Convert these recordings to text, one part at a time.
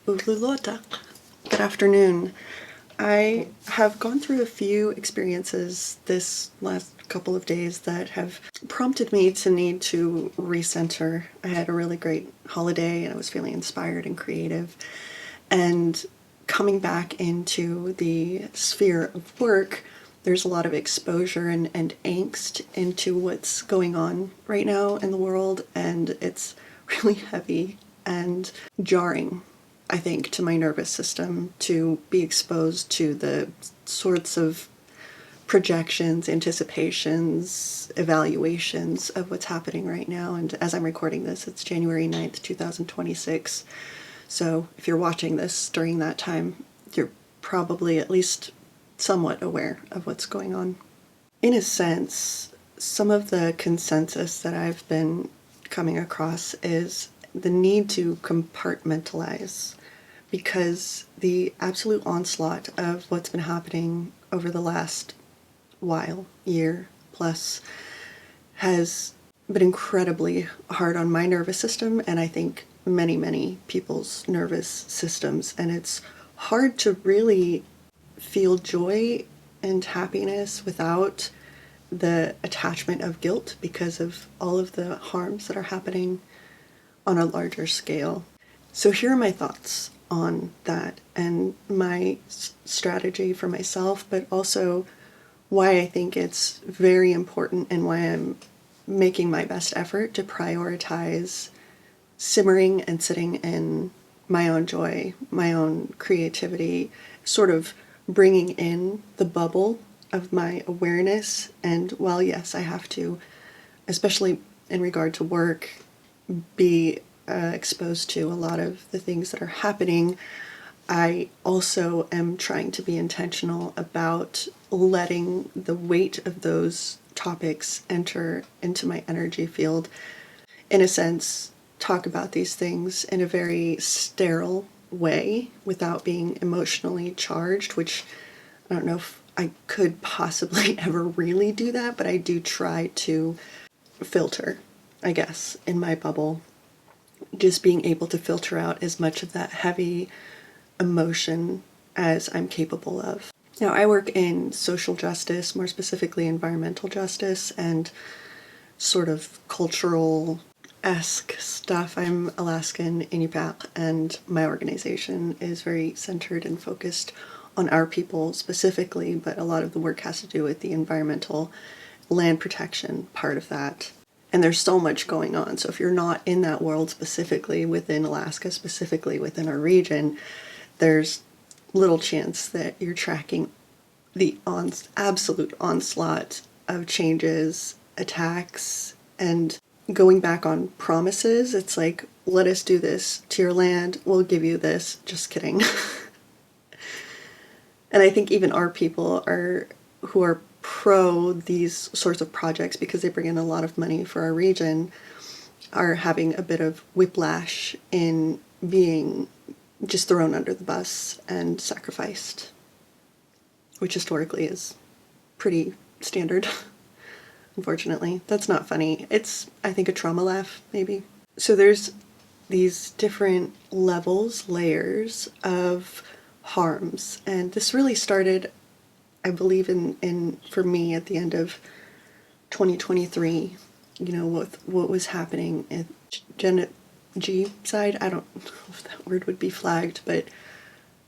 Ululota. Good afternoon. I have gone through a few experiences this last couple of days that have prompted me to need to recenter. I had a really great holiday and I was feeling inspired and creative. And coming back into the sphere of work, there's a lot of exposure and angst into what's going on right now in the world, and it's really heavy and jarring, I think, to my nervous system to be exposed to the sorts of projections, anticipations, evaluations of what's happening right now. And as I'm recording this, it's January 9th, 2026. So if you're watching this during that time, you're probably at least somewhat aware of what's going on. In a sense, some of the consensus that I've been coming across is the need to compartmentalize, because the absolute onslaught of what's been happening over the last while, year plus, has been incredibly hard on my nervous system, and I think many people's nervous systems. And it's hard to really feel joy and happiness without the attachment of guilt because of all of the harms that are happening on a larger scale. So here are my thoughts on that and my strategy for myself, but also why I think it's very important and why I'm making my best effort to prioritize simmering and sitting in my own joy, my own creativity, sort of bringing in the bubble of my awareness. And while yes, I have to, especially in regard to work, be exposed to a lot of the things that are happening, I also am trying to be intentional about letting the weight of those topics enter into my energy field. In a sense, talk about these things in a very sterile way without being emotionally charged, which I don't know if I could possibly ever really do that, but I do try to filter, I guess, in my bubble, just being able to filter out as much of that heavy emotion as I'm capable of. Now, I work in social justice, more specifically environmental justice and sort of cultural-esque stuff. I'm Alaskan Inupiaq, and my organization is very centered and focused on our people specifically, but a lot of the work has to do with the environmental land protection part of that. And there's so much going on. So if you're not in that world specifically within Alaska, specifically within our region, there's little chance that you're tracking the absolute onslaught of changes, attacks, and going back on promises. It's like, let us do this to your land, we'll give you this. Just kidding. And I think even our people who are pro these sorts of projects, because they bring in a lot of money for our region, are having a bit of whiplash in being just thrown under the bus and sacrificed, which historically is pretty standard. Unfortunately, that's not funny. It's, I think, a trauma laugh, maybe. So there's these different levels, layers of harms, and this really started, I believe, in for me at the end of 2023, you know, with what was happening at Gen G side. I don't know if that word would be flagged, but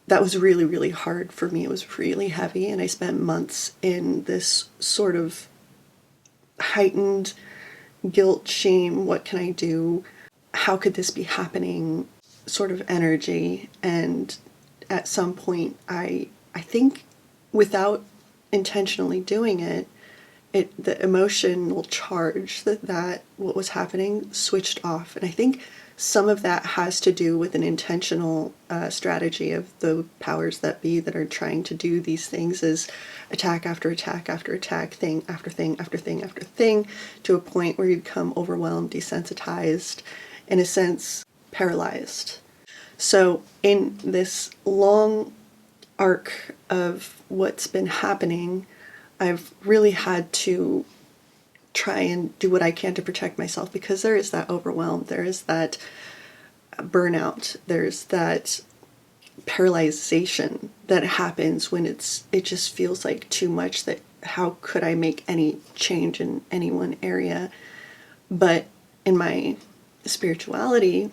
that was really hard for me. It was really heavy, and I spent months in this sort of heightened guilt, shame, what can I do? How could this be happening? Sort of energy. And at some point, I think without intentionally doing it, the emotional charge that what was happening switched off. And I think some of that has to do with an intentional strategy of the powers that be that are trying to do these things, is attack after attack after attack, thing after thing after thing after thing, to a point where you become overwhelmed, desensitized, in a sense, paralyzed. So in this long arc of what's been happening, I've really had to try and do what I can to protect myself, because there is that overwhelm, there is that burnout, there's that paralyzation that happens when it just feels like too much, that how could I make any change in any one area. But in my spirituality,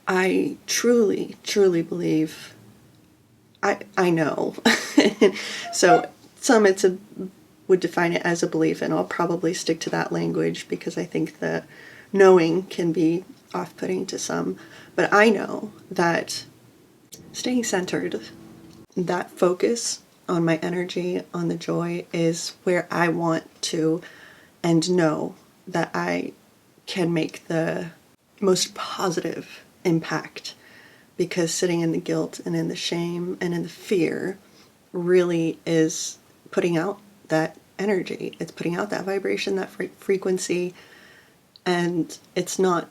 I truly, truly believe, I know. So some would define it as a belief, and I'll probably stick to that language because I think the knowing can be off-putting to some. But I know that staying centered, that focus on my energy, on the joy, is where I want to, and know that I can make the most positive impact, because sitting in the guilt and in the shame and in the fear really is putting out that energy. It's putting out that vibration, that frequency, and it's not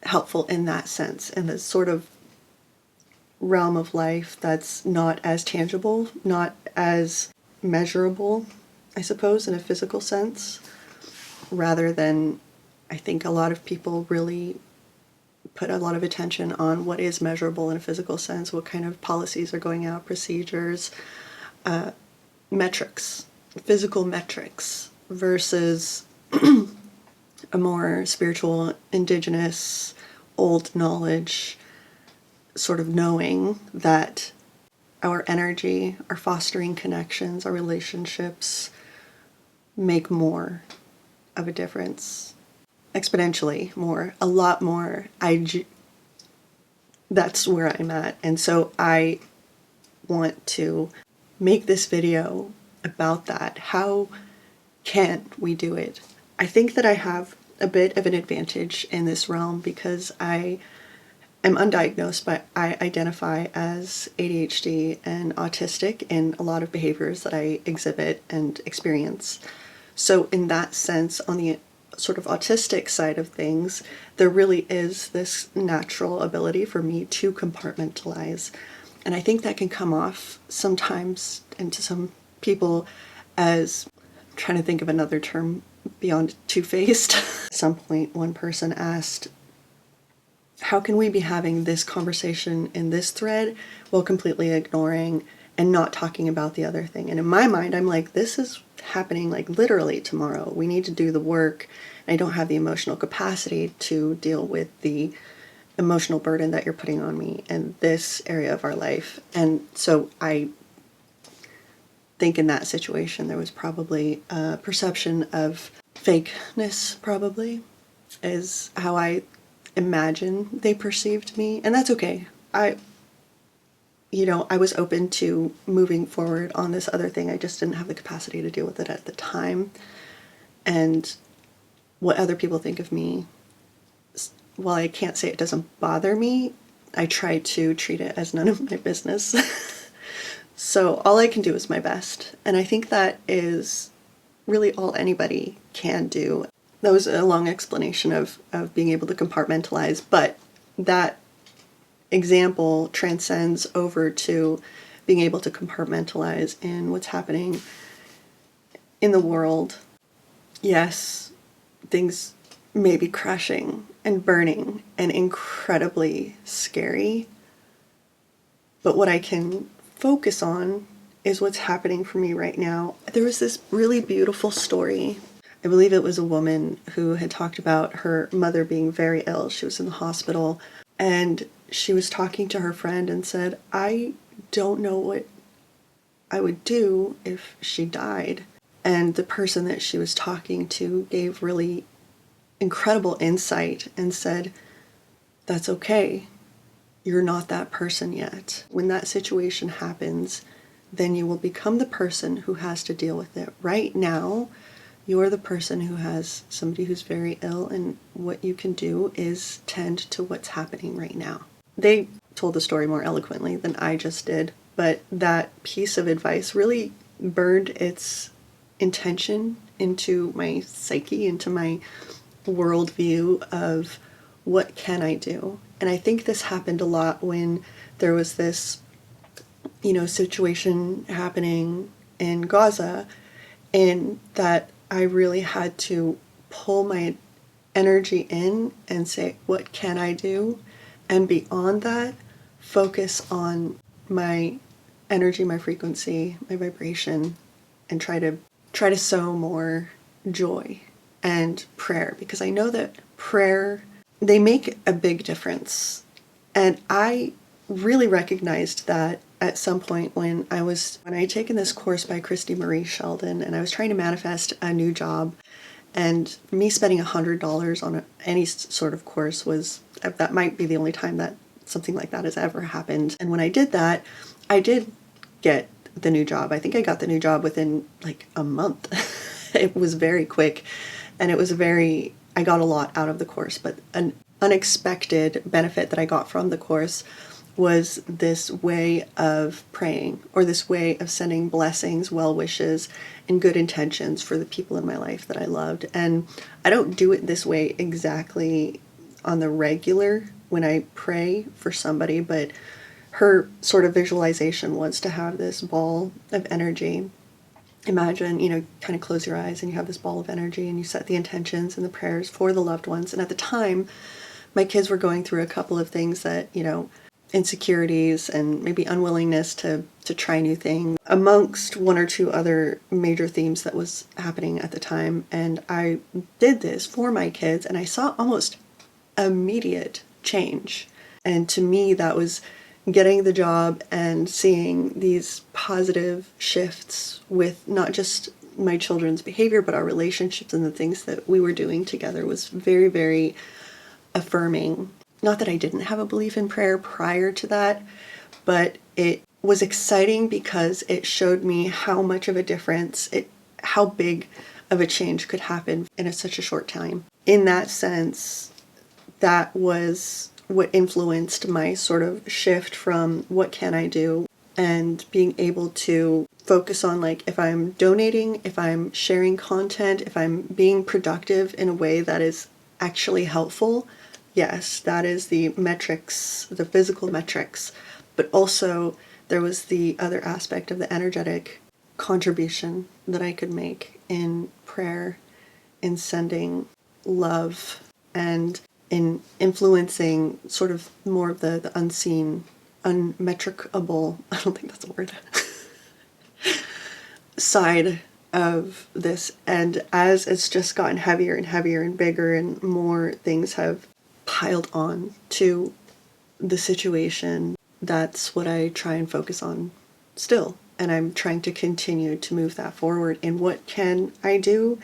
helpful in that sense, in the sort of realm of life that's not as tangible, not as measurable, I suppose, in a physical sense, rather than, I think a lot of people really put a lot of attention on what is measurable in a physical sense, what kind of policies are going out, procedures, metrics, physical metrics, versus a more spiritual, indigenous, old knowledge, sort of knowing that our energy, our fostering connections, our relationships make more of a difference, exponentially more, a lot more. That's where I'm at. And so I want to make this video about that. How can we do it? I think that I have a bit of an advantage in this realm because I am undiagnosed, but I identify as ADHD and autistic in a lot of behaviors that I exhibit and experience. So in that sense, on the sort of autistic side of things, there really is this natural ability for me to compartmentalize. And I think that can come off sometimes, and to some people, as, I'm trying to think of another term beyond two-faced. At some point, one person asked, how can we be having this conversation in this thread while completely ignoring and not talking about the other thing? And in my mind, I'm like, this is happening like literally tomorrow. We need to do the work. I don't have the emotional capacity to deal with the emotional burden that you're putting on me in this area of our life. And so I think in that situation, there was probably a perception of fakeness, probably, is how I imagine they perceived me. And that's okay. I was open to moving forward on this other thing. I just didn't have the capacity to deal with it at the time. And what other people think of me, while I can't say it doesn't bother me, I try to treat it as none of my business. So all I can do is my best. And I think that is really all anybody can do. That was a long explanation of being able to compartmentalize, but that example transcends over to being able to compartmentalize in what's happening in the world. Yes, things may be crashing and burning and incredibly scary, but what I can focus on is what's happening for me right now. There was this really beautiful story. I believe it was a woman who had talked about her mother being very ill. She was in the hospital, and she was talking to her friend and said, I don't know what I would do if she died. And the person that she was talking to gave really incredible insight and said, that's okay. You're not that person yet. When that situation happens, then you will become the person who has to deal with it. Right now, you're the person who has somebody who's very ill, and what you can do is tend to what's happening right now. They told the story more eloquently than I just did, but that piece of advice really burned its intention into my psyche, into my worldview of what can I do. And I think this happened a lot when there was this, situation happening in Gaza, and that I really had to pull my energy in and say, what can I do? And beyond that, focus on my energy, my frequency, my vibration, and try to sow more joy and prayer, because I know that prayer, they make a big difference. And I really recognized that at some point when I had taken this course by Christy Marie Sheldon, and I was trying to manifest a new job, and me spending $100 on any sort of course that might be the only time that something like that has ever happened. And when I did that, I did get the new job. I think I got the new job within like a month. It was very quick, and I got a lot out of the course, but an unexpected benefit that I got from the course was this way of praying, or this way of sending blessings, well wishes, and good intentions for the people in my life that I loved. And I don't do it this way exactly on the regular when I pray for somebody, but her sort of visualization was to have this ball of energy. Imagine, kind of close your eyes and you have this ball of energy, and you set the intentions and the prayers for the loved ones. And at the time, my kids were going through a couple of things that, insecurities and maybe unwillingness to try new things, amongst one or two other major themes that was happening at the time. And I did this for my kids, and I saw almost immediate change. And to me, that was getting the job and seeing these positive shifts with not just my children's behavior, but our relationships, and the things that we were doing together was very, very affirming. Not that I didn't have a belief in prayer prior to that, but it was exciting because it showed me how much of a difference, how big of a change could happen in such a short time. In that sense, that was what influenced my sort of shift from what can I do, and being able to focus on, like, if I'm donating, if I'm sharing content, if I'm being productive in a way that is actually helpful. Yes, that is the metrics, the physical metrics, but also there was the other aspect of the energetic contribution that I could make in prayer, in sending love, and in influencing sort of more of the unseen, unmetricable, I don't think that's a word, side of this. And as it's just gotten heavier and heavier and bigger, and more things have piled on to the situation, that's what I try and focus on still. And I'm trying to continue to move that forward in what can I do,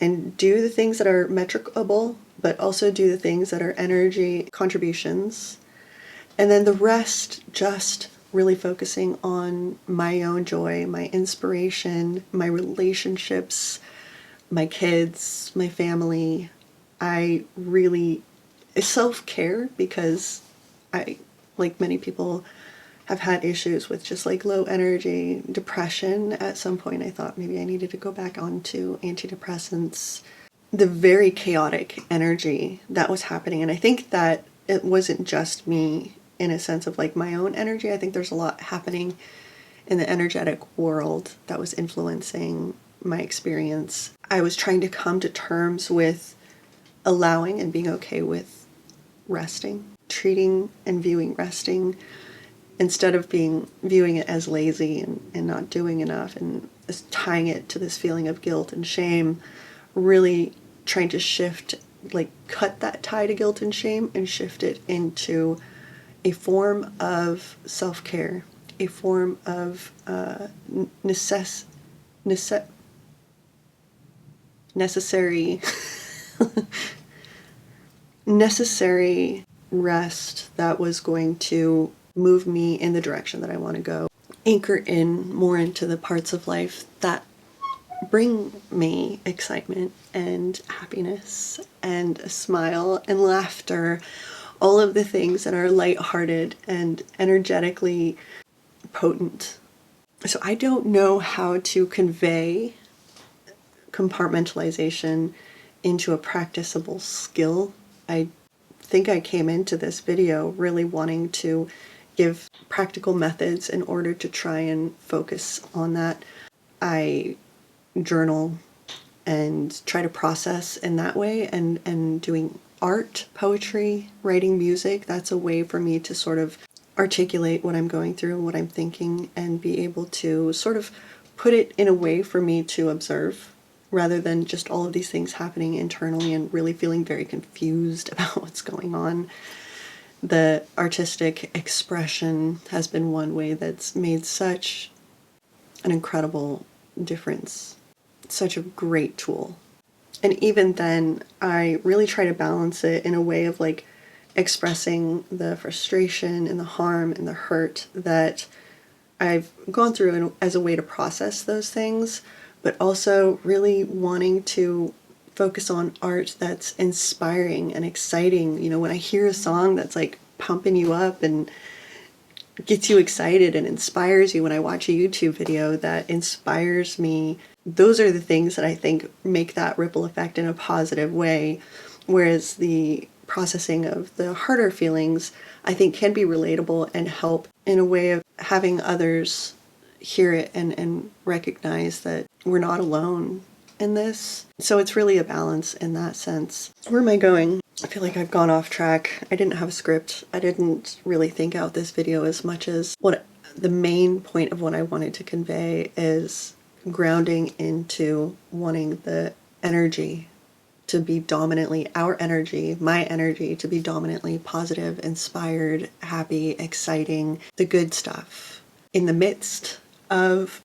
and do the things that are metricable, but also do the things that are energy contributions. And then the rest, just really focusing on my own joy, my inspiration, my relationships, my kids, my family. I really, self-care, because I, like many people, have had issues with just like low energy, depression. At some point I thought maybe I needed to go back onto antidepressants. The very chaotic energy that was happening, and I think that it wasn't just me in a sense of like my own energy. I think there's a lot happening in the energetic world that was influencing my experience. I was trying to come to terms with allowing and being okay with resting, treating and viewing resting, instead of viewing it as lazy and not doing enough, and tying it to this feeling of guilt and shame. Really trying to shift, like cut that tie to guilt and shame, and shift it into a form of self-care, a form of necessary necessary rest that was going to move me in the direction that I want to go. Anchor in more into the parts of life that bring me excitement and happiness and a smile and laughter, all of the things that are lighthearted and energetically potent. So I don't know how to convey compartmentalization into a practicable skill. I think I came into this video really wanting to give practical methods in order to try and focus on that. I journal and try to process in that way, and doing art, poetry, writing music, that's a way for me to sort of articulate what I'm going through, what I'm thinking, and be able to sort of put it in a way for me to observe rather than just all of these things happening internally and really feeling very confused about what's going on. The artistic expression has been one way that's made such an incredible difference, such a great tool. And even then, I really try to balance it in a way of like expressing the frustration and the harm and the hurt that I've gone through as a way to process those things, but also really wanting to focus on art that's inspiring and exciting. You know, when I hear a song that's like pumping you up and gets you excited and inspires you, when I watch a YouTube video that inspires me, those are the things that I think make that ripple effect in a positive way. Whereas the processing of the harder feelings, I think, can be relatable and help in a way of having others hear it and recognize that we're not alone in this. So it's really a balance in that sense. Where am I going? I feel like I've gone off track. I didn't have a script. I didn't really think out this video as much as what the main point of what I wanted to convey is grounding into wanting the energy to be dominantly, our energy, my energy, to be dominantly positive, inspired, happy, exciting, the good stuff in the midst of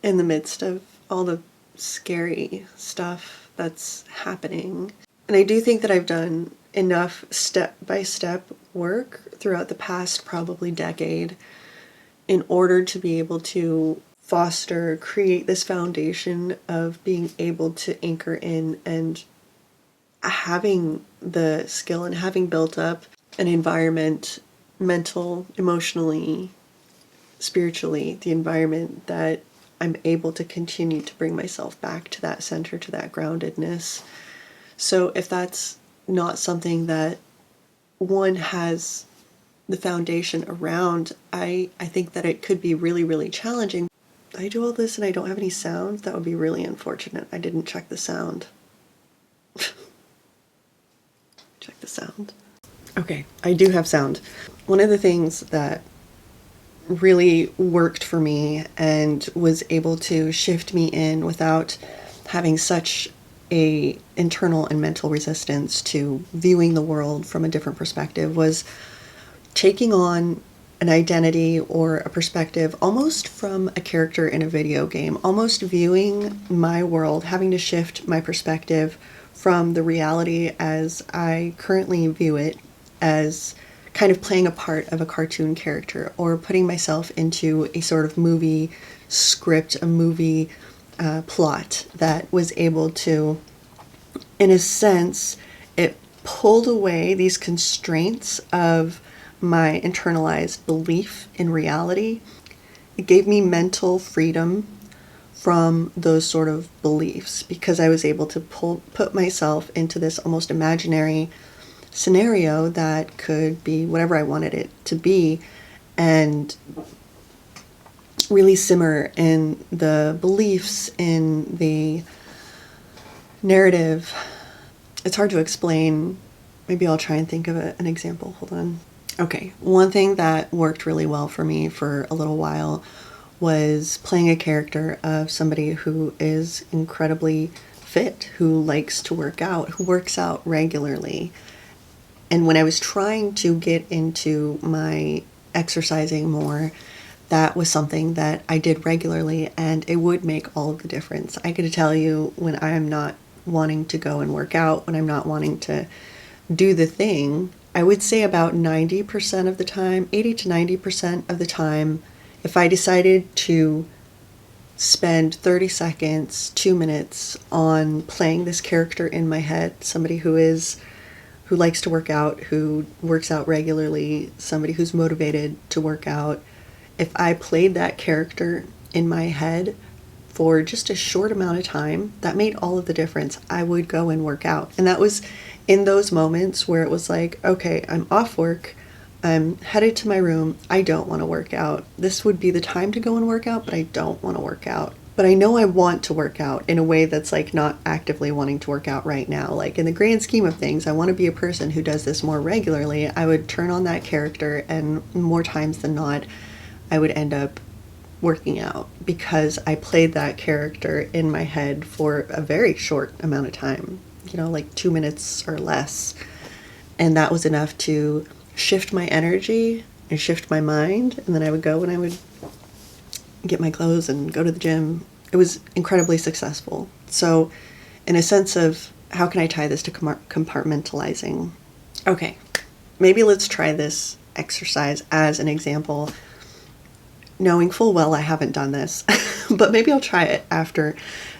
in the midst of all the scary stuff that's happening. And I do think that I've done enough step-by-step work throughout the past probably decade in order to be able to create this foundation of being able to anchor in and having the skill and having built up an environment, mental, emotionally, spiritually, the environment that I'm able to continue to bring myself back to that center, to that groundedness. So if that's not something that one has the foundation around, I think that it could be really, really challenging. I do all this and I don't have any sound. That would be really unfortunate. I didn't check the sound. Check the sound. Okay, I do have sound. One of the things that really worked for me and was able to shift me in without having such a internal and mental resistance to viewing the world from a different perspective was taking on an identity or a perspective almost from a character in a video game, almost viewing my world, having to shift my perspective from the reality as I currently view it, as kind of playing a part of a cartoon character or putting myself into a sort of movie script, a movie plot that was able to, in a sense, it pulled away these constraints of my internalized belief in reality. It gave me mental freedom from those sort of beliefs because I was able to put myself into this almost imaginary scenario that could be whatever I wanted it to be and really simmer in the beliefs, in the narrative. It's hard to explain. Maybe I'll try and think of an example. Hold on. Okay, one thing that worked really well for me for a little while was playing a character of somebody who is incredibly fit, who likes to work out, who works out regularly. And when I was trying to get into my exercising more, that was something that I did regularly and it would make all of the difference. I could tell you when I'm not wanting to go and work out, when I'm not wanting to do the thing, I would say about 90% of the time, 80 to 90% of the time, if I decided to spend 30 seconds, 2 minutes on playing this character in my head, somebody who likes to work out, who works out regularly, somebody who's motivated to work out, if I played that character in my head for just a short amount of time, that made all of the difference. I would go and work out. And that was in those moments where it was like, okay, I'm off work, I'm headed to my room, I don't want to work out. This would be the time to go and work out, but I don't want to work out. but I know I want to work out in a way that's like not actively wanting to work out right now. Like in the grand scheme of things, I want to be a person who does this more regularly. I would turn on that character, and more times than not, I would end up working out because I played that character in my head for a very short amount of time, like 2 minutes or less. And that was enough to shift my energy and shift my mind. And then I would go and I would get my clothes and go to the gym. It was incredibly successful. So, in a sense of how can I tie this to compartmentalizing? Okay, maybe let's try this exercise as an example, knowing full well I haven't done this, but maybe I'll try it after.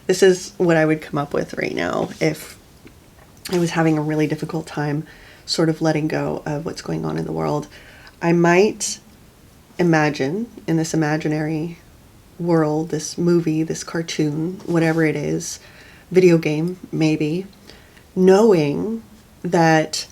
This is what I would come up with right now if I was having a really difficult time sort of letting go of what's going on in the world. I might imagine in this imaginary world, this movie, this cartoon, whatever it is, video game maybe, knowing that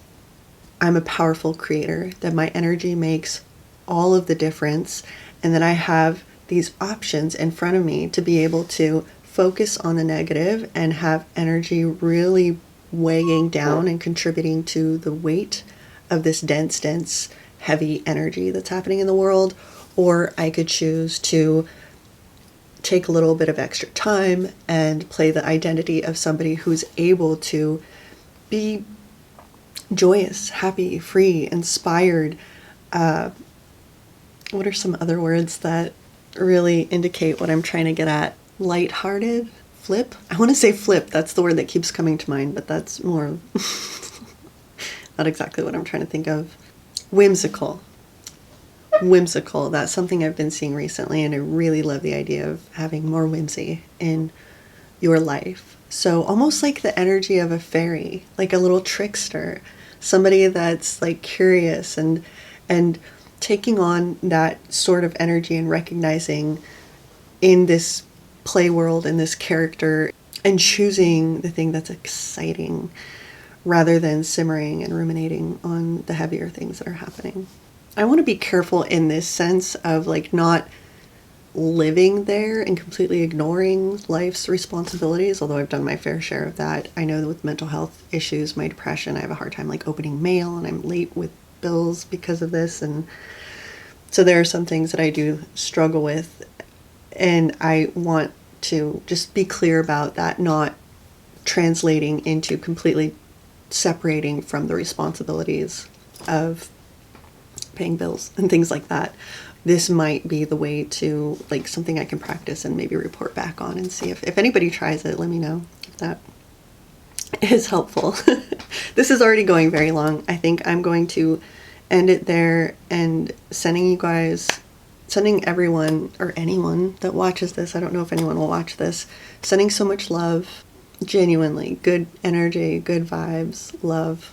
I'm a powerful creator, that my energy makes all of the difference, and that I have these options in front of me to be able to focus on the negative and have energy really weighing down and contributing to the weight of this dense, heavy energy that's happening in the world. Or I could choose to take a little bit of extra time and play the identity of somebody who's able to be joyous, happy, free, inspired. What are some other words that really indicate what I'm trying to get at? Lighthearted? Flip? I want to say flip. That's the word that keeps coming to mind, but that's more not exactly what I'm trying to think of. Whimsical. Whimsical. That's something I've been seeing recently, and I really love the idea of having more whimsy in your life. So almost like the energy of a fairy, like a little trickster, somebody that's like curious and taking on that sort of energy and recognizing in this play world, in this character, and choosing the thing that's exciting rather than simmering and ruminating on the heavier things that are happening. I want to be careful in this sense of like not living there and completely ignoring life's responsibilities, although I've done my fair share of that. I know that with mental health issues, my depression, I have a hard time like opening mail, and I'm late with bills because of this. And so there are some things that I do struggle with, and I want to just be clear about that, not translating into completely separating from the responsibilities of paying bills and things like that. This might be the way to, like, something I can practice and maybe report back on and see if anybody tries it, let me know if that is helpful. This is already going very long. I think I'm going to end it there and sending everyone or anyone that watches this, I don't know if anyone will watch this, sending so much love, genuinely, good energy, good vibes, love.